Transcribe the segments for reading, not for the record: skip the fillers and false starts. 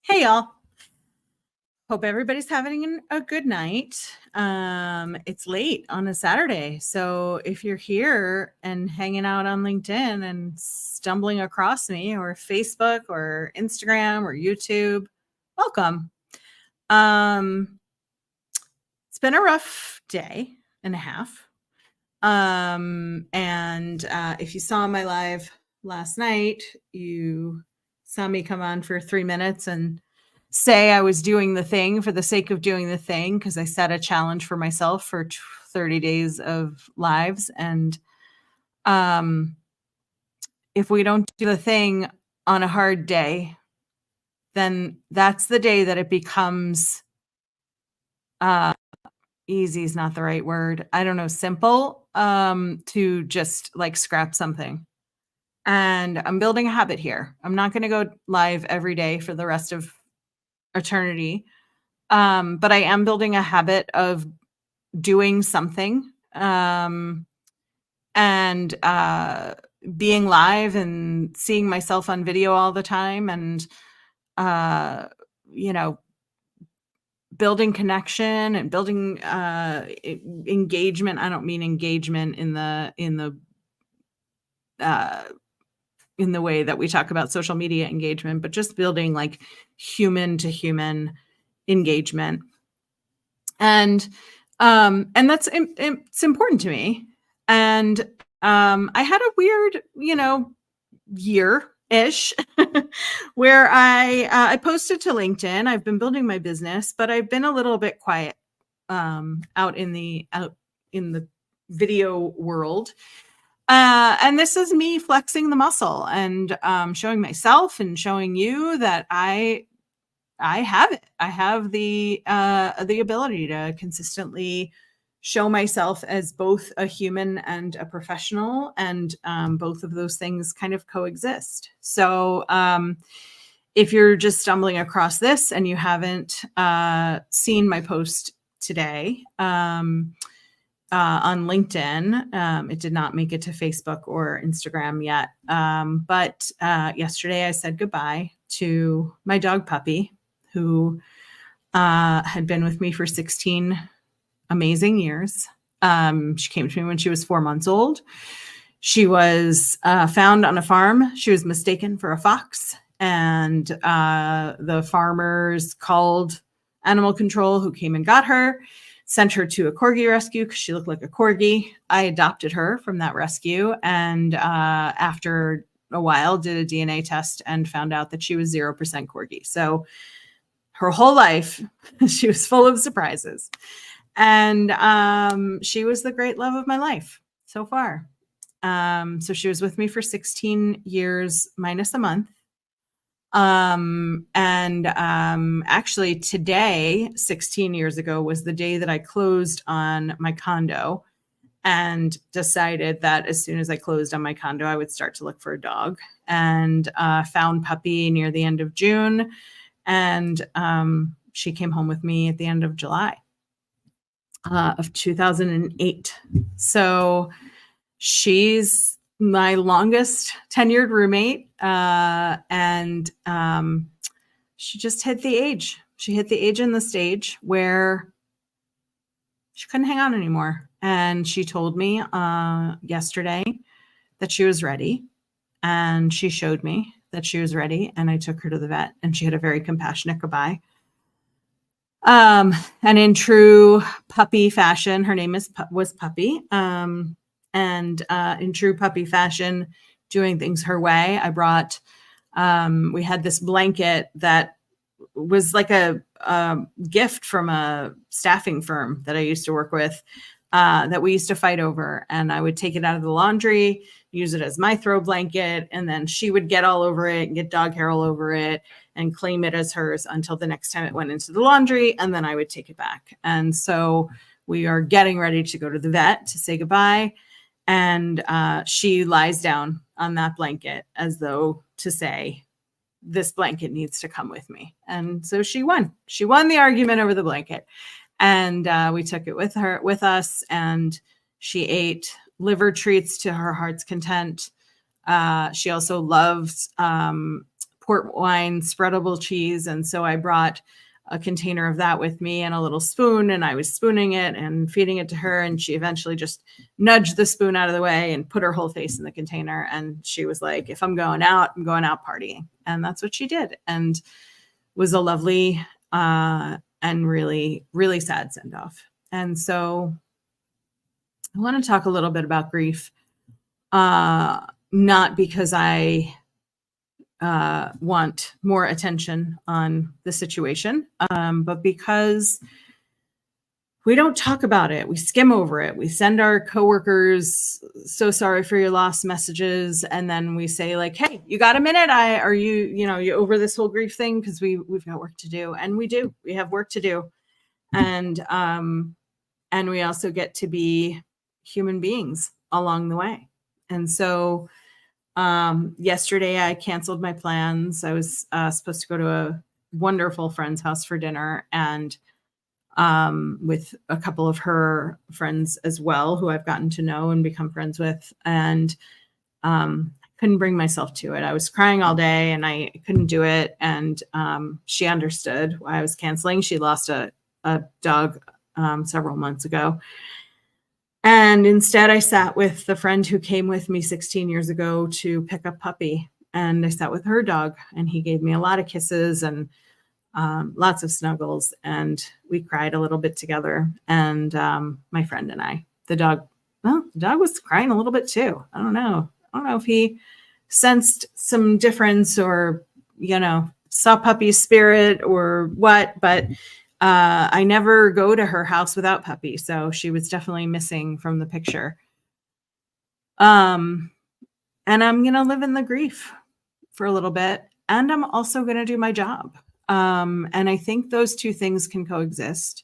Hey y'all. Hope everybody's having a good night. It's late on a Saturday. So if you're here and hanging out on LinkedIn and stumbling across me or Facebook or Instagram or YouTube, welcome. It's been a rough day and a half. If you saw my live last night, you saw me come on for 3 minutes and say I was doing the thing for the sake of doing the thing because I set a challenge for myself for 30 days of lives. And if we don't do the thing on a hard day, then that's the day that it becomes easy is not the right word. I don't know, simple to just like scrap something. And I'm building a habit here. I'm not going to go live every day for the rest of eternity. But I am building a habit of doing something and being live and seeing myself on video all the time and, building connection and building engagement. I don't mean engagement in the way that we talk about social media engagement, but just building like human to human engagement. And that's it's important to me. And I had a weird, year-ish where I posted to LinkedIn. I've been building my business, but I've been a little bit quiet out in the video world. And this is me flexing the muscle and showing myself and showing you that I have it. I have the ability to consistently show myself as both a human and a professional, and both of those things kind of coexist. So if you're just stumbling across this and you haven't seen my post today on LinkedIn, it did not make it to Facebook or Instagram yet. But yesterday I said goodbye to my dog Puppy, who had been with me for 16 amazing years. She came to me when she was 4 months old. She was found on a farm. She was mistaken for a fox, and the farmers called animal control, who came and got her, sent her to a corgi rescue because she looked like a corgi. I adopted her from that rescue, and after a while did a DNA test and found out that she was 0% corgi. So her whole life, she was full of surprises. And she was the great love of my life so far. So she was with me for 16 years minus a month. Actually today, 16 years ago, was the day that I closed on my condo and decided that as soon as I closed on my condo, I would start to look for a dog, and found Puppy near the end of June. And she came home with me at the end of July of 2008. So she's my longest tenured roommate. And she just hit the age. She hit the age in the stage where she couldn't hang on anymore. And she told me yesterday that she was ready. And she showed me that she was ready. And I took her to the vet, and she had a very compassionate goodbye. And in true Puppy fashion, her name was Puppy. In true Puppy fashion, doing things her way, I brought, we had this blanket that was like a gift from a staffing firm that I used to work with, that we used to fight over. And I would take it out of the laundry, use it as my throw blanket, and then she would get all over it and get dog hair all over it and claim it as hers until the next time it went into the laundry, and then I would take it back. And so we are getting ready to go to the vet to say goodbye. And she lies down on that blanket as though to say, this blanket needs to come with me. And so she won. She won the argument over the blanket. And we took it with us, and she ate liver treats to her heart's content. She also loves port wine spreadable cheese. And so I brought a container of that with me and a little spoon, and I was spooning it and feeding it to her. And she eventually just nudged the spoon out of the way and put her whole face in the container. And she was like, if I'm going out, I'm going out partying. And that's what she did. And was a lovely and really, really sad send off. And so I want to talk a little bit about grief, not because I want more attention on the situation, but because we don't talk about it. We skim over it. We send our coworkers "so sorry for your loss" messages, and then we say like, "Hey, you got a minute? Are you over this whole grief thing? Because we've got work to do." And we do. We have work to do, and we also get to be human beings along the way. And so yesterday I canceled my plans. I was supposed to go to a wonderful friend's house for dinner, and with a couple of her friends as well, who I've gotten to know and become friends with. And I couldn't bring myself to it. I was crying all day and I couldn't do it. And she understood why I was canceling. She lost a dog several months ago. And instead, I sat with the friend who came with me 16 years ago to pick up Puppy. And I sat with her dog, and he gave me a lot of kisses and lots of snuggles. And we cried a little bit together. And my friend and I, the dog was crying a little bit too. I don't know if he sensed some difference or, saw Puppy's spirit or what, but I never go to her house without Puppy. So she was definitely missing from the picture. And I'm going to live in the grief for a little bit. And I'm also going to do my job. And I think those two things can coexist.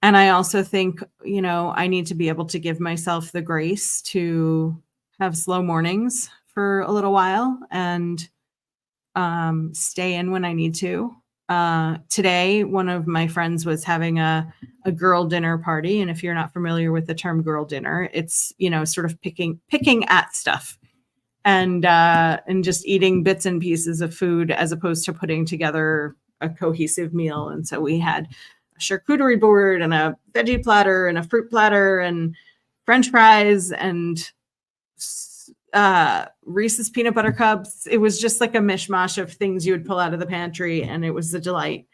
And I also think, I need to be able to give myself the grace to have slow mornings for a little while and stay in when I need to. Today, one of my friends was having a girl dinner party. And if you're not familiar with the term girl dinner, it's, sort of picking at stuff and just eating bits and pieces of food as opposed to putting together a cohesive meal. And so we had a charcuterie board and a veggie platter and a fruit platter and French fries and Reese's peanut butter cups. It was just like a mishmash of things you would pull out of the pantry, and it was a delight.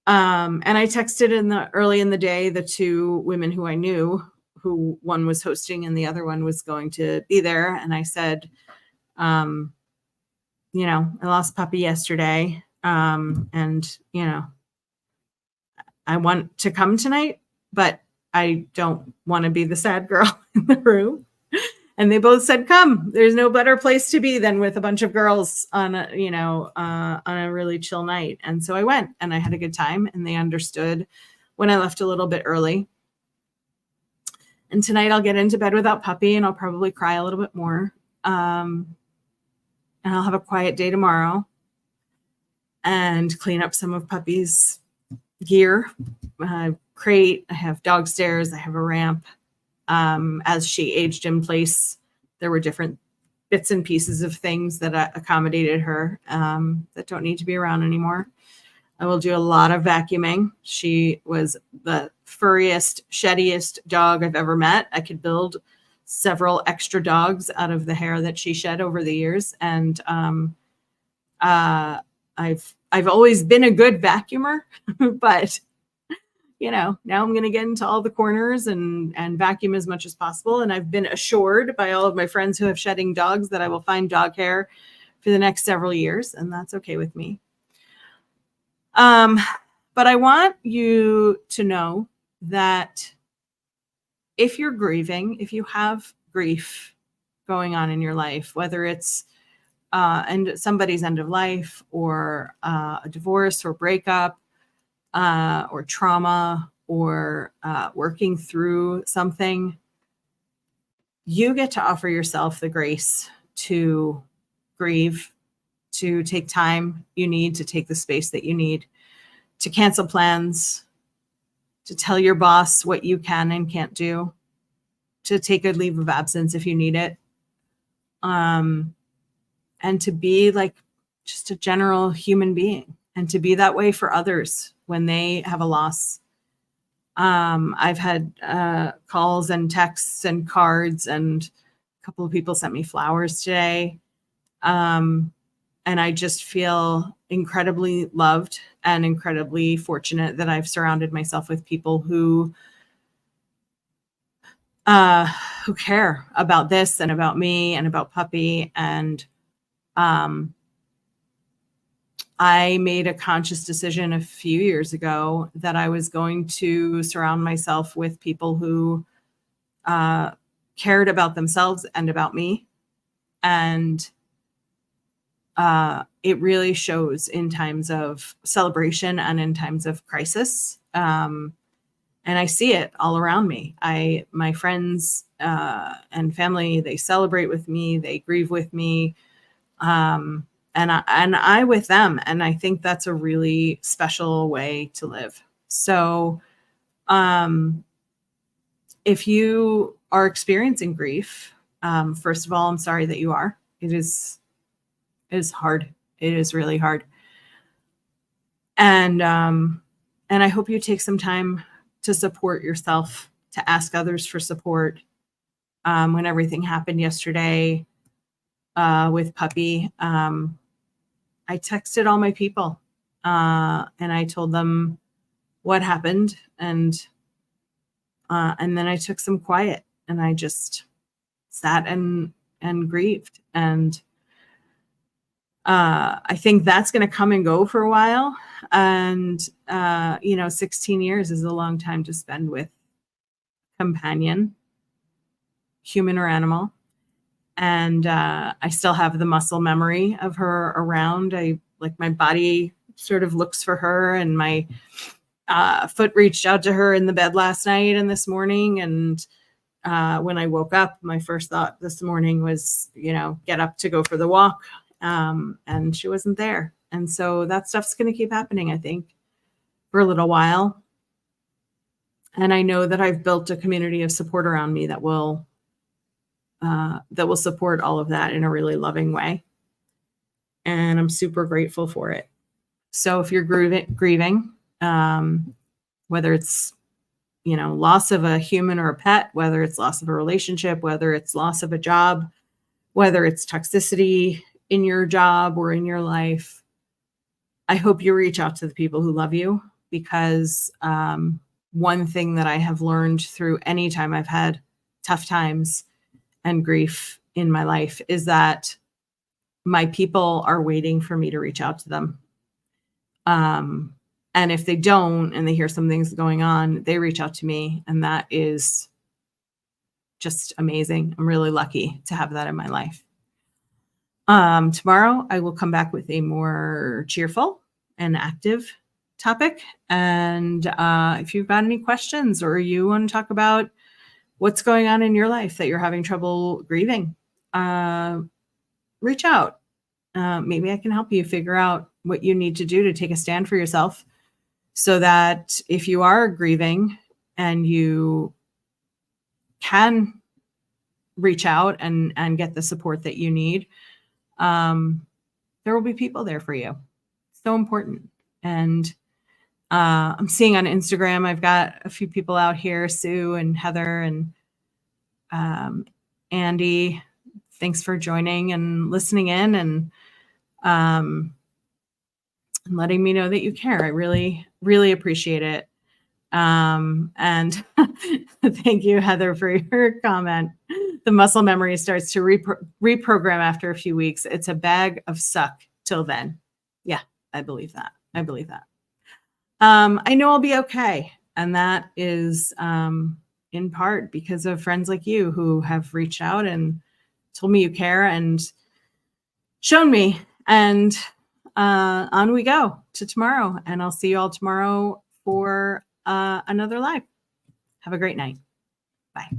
And I texted early in the day the two women who I knew, who one was hosting and the other one was going to be there. And I said, I lost Puppy yesterday. And I want to come tonight, but I don't want to be the sad girl in the room. And they both said, come. There's no better place to be than with a bunch of girls on a really chill night. And so I went and I had a good time, and they understood when I left a little bit early. And tonight I'll get into bed without Puppy, and I'll probably cry a little bit more. And I'll have a quiet day tomorrow and clean up some of Puppy's gear. Crate, I have dog stairs, I have a ramp. As she aged in place, there were different bits and pieces of things that accommodated her that don't need to be around anymore. I will do a lot of vacuuming. She was the furriest, sheddiest dog I've ever met. I could build several extra dogs out of the hair that she shed over the years. And I've always been a good vacuumer, but now I'm going to get into all the corners and vacuum as much as possible. And I've been assured by all of my friends who have shedding dogs that I will find dog hair for the next several years. And that's okay with me. But I want you to know that if you're grieving, if you have grief going on in your life, whether it's somebody's end of life or a divorce or breakup, or trauma, or working through something, you get to offer yourself the grace to grieve, to take time you need, to take the space that you need, to cancel plans, to tell your boss what you can and can't do, to take a leave of absence if you need it, and to be like just a general human being, and to be that way for others when they have a loss. I've had calls and texts and cards, and a couple of people sent me flowers today. And I just feel incredibly loved and incredibly fortunate that I've surrounded myself with people who care about this and about me and about Puppy. And I made a conscious decision a few years ago that I was going to surround myself with people who cared about themselves and about me. And it really shows in times of celebration and in times of crisis. And I see it all around me. My friends and family, they celebrate with me, they grieve with me. And I with them. And I think that's a really special way to live. So if you are experiencing grief, first of all, I'm sorry that you are. It is hard. It is really hard. And I hope you take some time to support yourself, to ask others for support. When everything happened yesterday with Puppy, I texted all my people and I told them what happened, and then I took some quiet and I just sat and grieved. And I think that's going to come and go for a while. And 16 years is a long time to spend with companion, human or animal. And I still have the muscle memory of her around. My body sort of looks for her, and my foot reached out to her in the bed last night and this morning. And when I woke up, my first thought this morning was, get up to go for the walk. And she wasn't there. And so that stuff's going to keep happening, I think, for a little while. And I know that I've built a community of support around me that will support all of that in a really loving way. And I'm super grateful for it. So if you're grieving, whether it's, loss of a human or a pet, whether it's loss of a relationship, whether it's loss of a job, whether it's toxicity in your job or in your life, I hope you reach out to the people who love you, because one thing that I have learned through any time I've had tough times and grief in my life is that my people are waiting for me to reach out to them. And if they don't, and they hear some things going on, they reach out to me. And that is just amazing. I'm really lucky to have that in my life. Tomorrow I will come back with a more cheerful and active topic. And if you've got any questions, or you want to talk about what's going on in your life that you're having trouble grieving, reach out. Maybe I can help you figure out what you need to do to take a stand for yourself, so that if you are grieving and you can reach out and get the support that you need, there will be people there for you. So important. And I'm seeing on Instagram, I've got a few people out here, Sue and Heather and Andy. Thanks for joining and listening in, and letting me know that you care. I really, really appreciate it. And thank you, Heather, for your comment. The muscle memory starts to reprogram after a few weeks. It's a bag of suck till then. Yeah, I believe that. I know I'll be okay. And that is in part because of friends like you who have reached out and told me you care and shown me. And on we go to tomorrow. And I'll see you all tomorrow for another live. Have a great night. Bye.